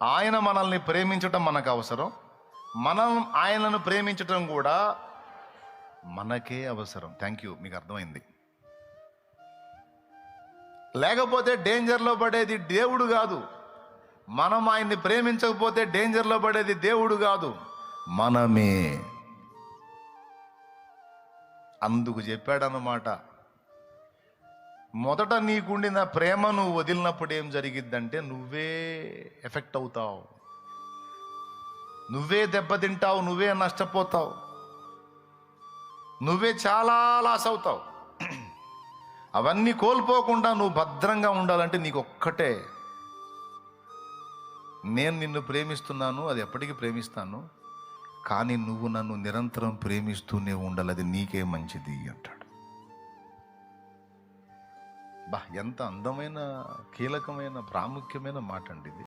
ఆయన మనల్ని ప్రేమించటం మనకు అవసరం, మనం ఆయనను ప్రేమించటం కూడా మనకే అవసరం. థ్యాంక్ యూ, మీకు అర్థమైంది. లేకపోతే డేంజర్లో పడేది దేవుడు కాదు. మనం ఆయన్ని ప్రేమించకపోతే డేంజర్లో పడేది దేవుడు కాదు, మనమే. అందుకు చెప్పాడన్నమాట, మొదట నీకుండిన ప్రేమ నువ్వు వదిలినప్పుడు ఏం జరిగిద్దంటే నువ్వే ఎఫెక్ట్ అవుతావు, నువ్వే దెబ్బతింటావు, నువ్వే నష్టపోతావు, నువ్వే చాలా లాస్ అవుతావు. అవన్నీ కోల్పోకుండా నువ్వు భద్రంగా ఉండాలంటే నీకు ఒక్కటే, నేను నిన్ను ప్రేమిస్తున్నాను, అది ఎప్పటికీ ప్రేమిస్తాను, కానీ నువ్వు నన్ను నిరంతరం ప్రేమిస్తూనే ఉండాలి, అది నీకే మంచిది అంటాడు. బా, ఎంత అందమైన, కీలకమైన, ప్రాముఖ్యమైన మాట అండి ఇది.